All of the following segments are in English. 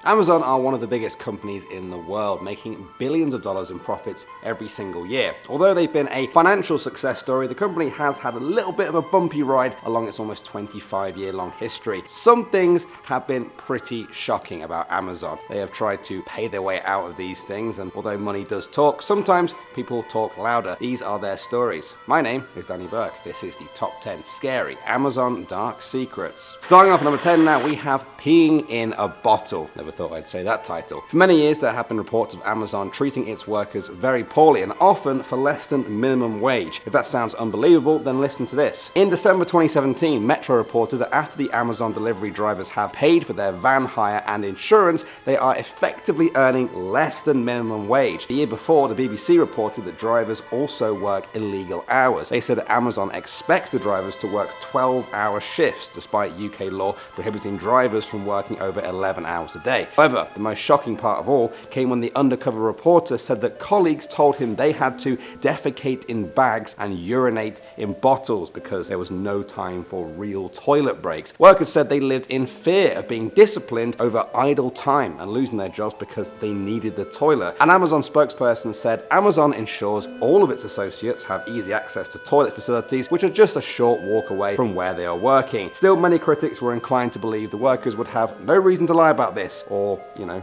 Amazon are one of the biggest companies in the world, making billions of dollars in profits every single year. Although they've been a financial success story, the company has had a little bit of a bumpy ride along its almost 25-year-long history. Some things have been pretty shocking about Amazon. They have tried to pay their way out of these things, and although money does talk, sometimes people talk louder. These are their stories. My name is Danny Burke. This is the Top 10 Scary Amazon Dark Secrets. Starting off at number 10 now, we have peeing in a bottle. Never thought I'd say that title. For many years, there have been reports of Amazon treating its workers very poorly, and often for less than minimum wage. If that sounds unbelievable, then listen to this. In December 2017, Metro reported that after the Amazon delivery drivers have paid for their van hire and insurance, they are effectively earning less than minimum wage. The year before, the BBC reported that drivers also work illegal hours. They said that Amazon expects the drivers to work 12-hour shifts, despite UK law prohibiting drivers from working over 11 hours a day. However, the most shocking part of all came when the undercover reporter said that colleagues told him they had to defecate in bags and urinate in bottles because there was no time for real toilet breaks. Workers said they lived in fear of being disciplined over idle time and losing their jobs because they needed the toilet. An Amazon spokesperson said Amazon ensures all of its associates have easy access to toilet facilities, which are just a short walk away from where they are working. Still, many critics were inclined to believe the workers would have no reason to lie about this, or,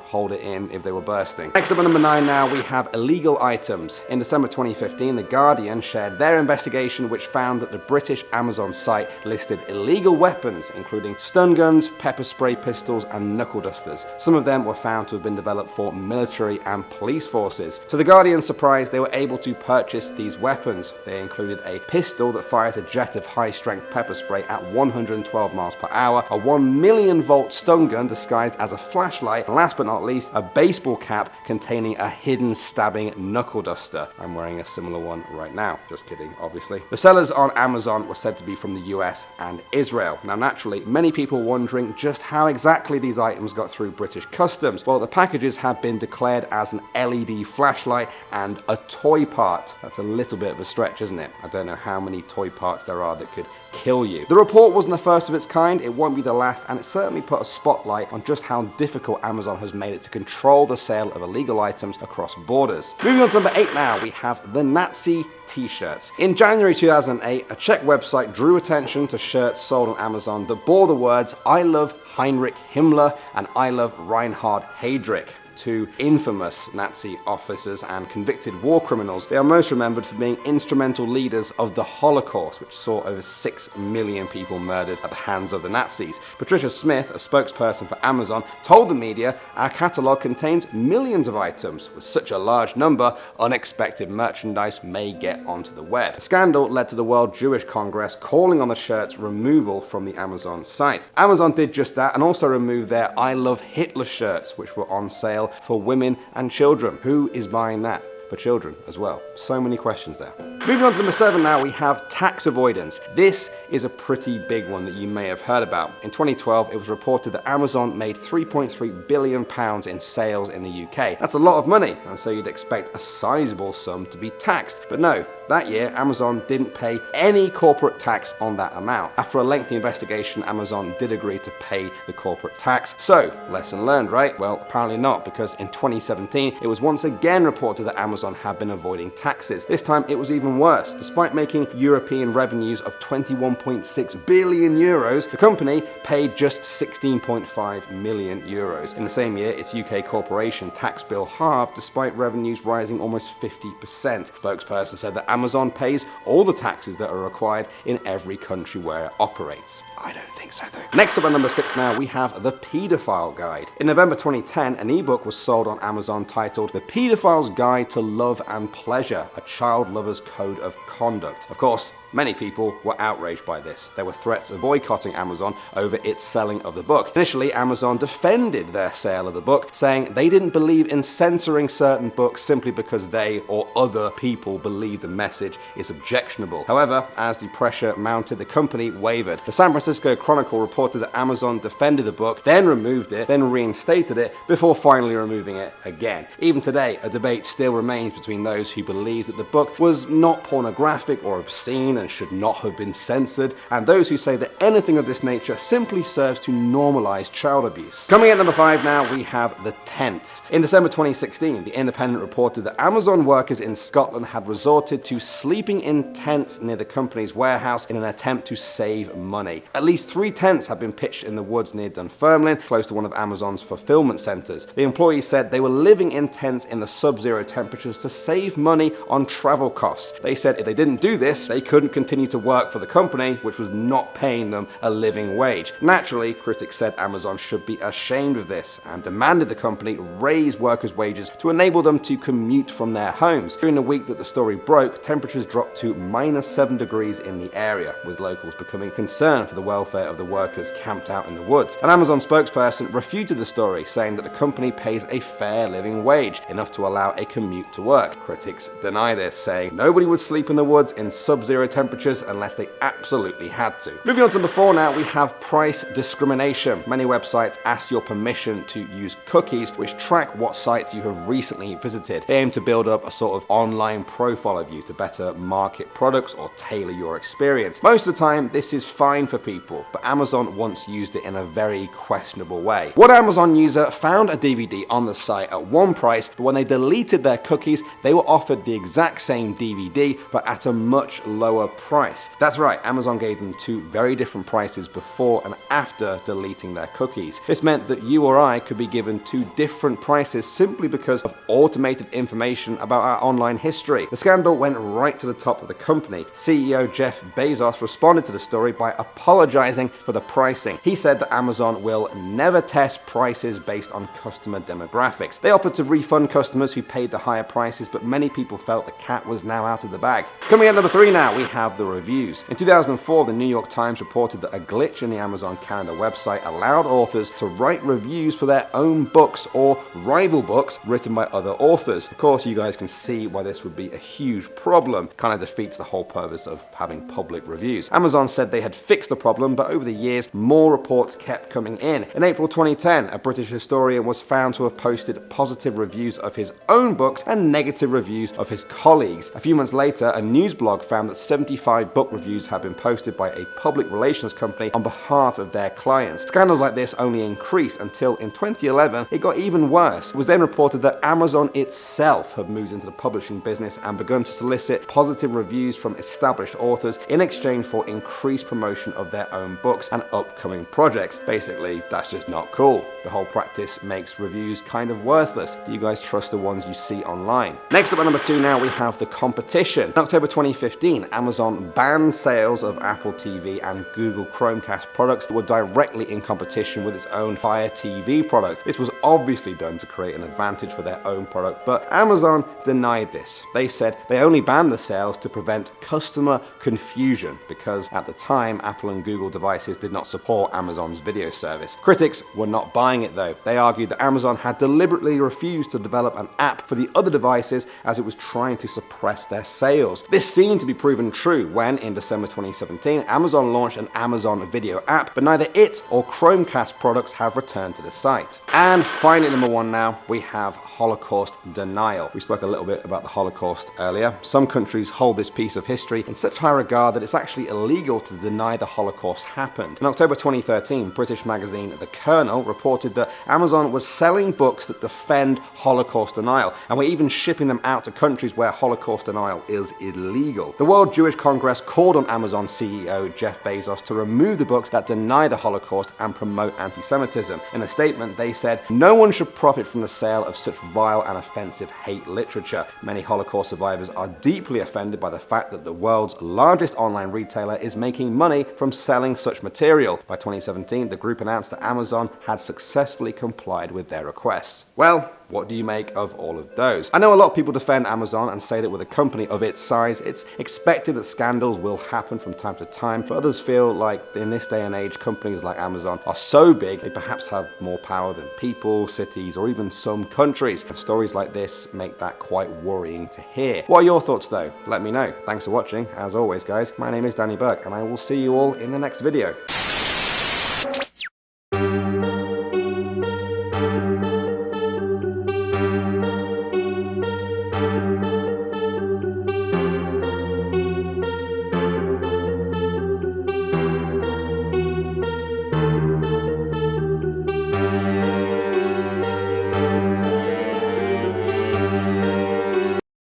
hold it in if they were bursting. Next up at number 9 now, we have illegal items. In December 2015, The Guardian shared their investigation, which found that the British Amazon site listed illegal weapons, including stun guns, pepper spray pistols, and knuckle dusters. Some of them were found to have been developed for military and police forces. To The Guardian's surprise, they were able to purchase these weapons. They included a pistol that fires a jet of high-strength pepper spray at 112 miles per hour, a 1 million volt stun gun disguised as a flashlight, and last but not least, a baseball cap containing a hidden stabbing knuckle duster. I'm wearing a similar one right now. Just kidding, obviously. The sellers on Amazon were said to be from the US and Israel. Now, naturally, many people wondering just how exactly these items got through British customs. Well, the packages have been declared as an LED flashlight and a toy part. That's a little bit of a stretch, isn't it? I don't know how many toy parts there are that could kill you. The report wasn't the first of its kind, it won't be the last, and it certainly put a spotlight on just how difficult Amazon has made it to control the sale of illegal items across borders. Moving on to number 8 now, we have the Nazi t-shirts. In January 2008, a Czech website drew attention to shirts sold on Amazon that bore the words "I love Heinrich Himmler" and "I love Reinhard Heydrich." Two infamous Nazi officers and convicted war criminals. They are most remembered for being instrumental leaders of the Holocaust, which saw over 6 million people murdered at the hands of the Nazis. Patricia Smith, a spokesperson for Amazon, told the media, "Our catalogue contains millions of items. With such a large number, unexpected merchandise may get onto the web." The scandal led to the World Jewish Congress calling on the shirt's removal from the Amazon site. Amazon did just that and also removed their "I love Hitler" shirts, which were on sale for women and children. Who is buying that? For children as well. So many questions there. Moving on to number 7 now, we have tax avoidance. This is a pretty big one that you may have heard about. In 2012, it was reported that Amazon made £3.3 billion in sales in the UK. That's a lot of money, and so you'd expect a sizable sum to be taxed. But no, that year, Amazon didn't pay any corporate tax on that amount. After a lengthy investigation, Amazon did agree to pay the corporate tax. So, lesson learned, right? Well, apparently not, because in 2017, it was once again reported that Amazon had been avoiding taxes. This time, it was even worse. Despite making European revenues of 21.6 billion euros, the company paid just 16.5 million euros. In the same year, its UK corporation tax bill halved despite revenues rising almost 50%. The spokesperson said that Amazon pays all the taxes that are required in every country where it operates. I don't think so though. Next up at number 6 now, we have the Paedophile Guide. In November 2010, an ebook was sold on Amazon titled The Paedophile's Guide to Love and Pleasure, a Child Lover's Code of Conduct. Of course, many people were outraged by this. There were threats of boycotting Amazon over its selling of the book. Initially, Amazon defended their sale of the book, saying they didn't believe in censoring certain books simply because they or other people believe the message is objectionable. However, as the pressure mounted, the company wavered. The San Francisco Chronicle reported that Amazon defended the book, then removed it, then reinstated it, before finally removing it again. Even today, a debate still remains between those who believe that the book was not pornographic or obscene and and should not have been censored, and those who say that anything of this nature simply serves to normalize child abuse. Coming at number 5 now, we have the tent. In December 2016, The Independent reported that Amazon workers in Scotland had resorted to sleeping in tents near the company's warehouse in an attempt to save money. At least 3 tents had been pitched in the woods near Dunfermline, close to one of Amazon's fulfillment centers. The employees said they were living in tents in the sub-zero temperatures to save money on travel costs. They said if they didn't do this, they couldn't continue to work for the company, which was not paying them a living wage. Naturally, critics said Amazon should be ashamed of this and demanded the company raise workers' wages to enable them to commute from their homes. During the week that the story broke, temperatures dropped to -7 degrees in the area, with locals becoming concerned for the welfare of the workers camped out in the woods. An Amazon spokesperson refuted the story, saying that the company pays a fair living wage, enough to allow a commute to work. Critics deny this, saying nobody would sleep in the woods in sub-zero temperatures unless they absolutely had to. Moving on to number 4 now, we have price discrimination. Many websites ask your permission to use cookies, which track what sites you have recently visited. They aim to build up a sort of online profile of you to better market products or tailor your experience. Most of the time, this is fine for people, but Amazon once used it in a very questionable way. One Amazon user found a DVD on the site at one price, but when they deleted their cookies, they were offered the exact same DVD, but at a much lower price. That's right, Amazon gave them 2 very different prices before and after deleting their cookies. This meant that you or I could be given 2 different prices simply because of automated information about our online history. The scandal went right to the top of the company. CEO Jeff Bezos responded to the story by apologizing for the pricing. He said that Amazon will never test prices based on customer demographics. They offered to refund customers who paid the higher prices, but many people felt the cat was now out of the bag. Coming at number 3 now, we have the reviews. In 2004, the New York Times reported that a glitch in the Amazon Canada website allowed authors to write reviews for their own books or rival books written by other authors. Of course, you guys can see why this would be a huge problem. Kind of defeats the whole purpose of having public reviews. Amazon said they had fixed the problem, but over the years, more reports kept coming in. In April 2010, a British historian was found to have posted positive reviews of his own books and negative reviews of his colleagues. A few months later, a news blog found that 75 book reviews had been posted by a public relations company on behalf of their clients. Scandals like this only increased until in 2011, it got even worse. It was then reported that Amazon itself had moved into the publishing business and begun to solicit positive reviews from established authors in exchange for increased promotion of their own books and upcoming projects. Basically, that's just not cool. The whole practice makes reviews kind of worthless. Do you guys trust the ones you see online? Next up at number 2 now, we have the competition. In October 2015, Amazon banned sales of Apple TV and Google Chromecast products that were directly in competition with its own Fire TV product. This was obviously done to create an advantage for their own product, but Amazon denied this. They said they only banned the sales to prevent customer confusion because at the time, Apple and Google devices did not support Amazon's video service. Critics were not buying it though. They argued that Amazon had deliberately refused to develop an app for the other devices as it was trying to suppress their sales. This seemed to be proven true when, in December 2017, Amazon launched an Amazon video app, but neither it or Chromecast products have returned to the site. And finally, number 1 now, we have Holocaust denial. We spoke a little bit about the Holocaust earlier. Some countries hold this piece of history in such high regard that it's actually illegal to deny the Holocaust happened. In October 2013, British magazine The Kernel reported that Amazon was selling books that defend Holocaust denial, and were even shipping them out to countries where Holocaust denial is illegal. The World Jewish Congress called on Amazon CEO Jeff Bezos to remove the books that deny the Holocaust and promote anti-Semitism. In a statement, they said, "No one should profit from the sale of such vile and offensive hate literature. Many Holocaust survivors are deeply offended by the fact that the world's largest online retailer is making money from selling such material." By 2017, the group announced that Amazon had successfully complied with their requests. Well, what do you make of all of those? I know a lot of people defend Amazon and say that with a company of its size, it's expected that scandals will happen from time to time, but others feel like in this day and age, companies like Amazon are so big, they perhaps have more power than people, cities, or even some countries. Stories like this make that quite worrying to hear. What are your thoughts though? Let me know. Thanks for watching. As always, guys, my name is Danny Burke, and I will see you all in the next video.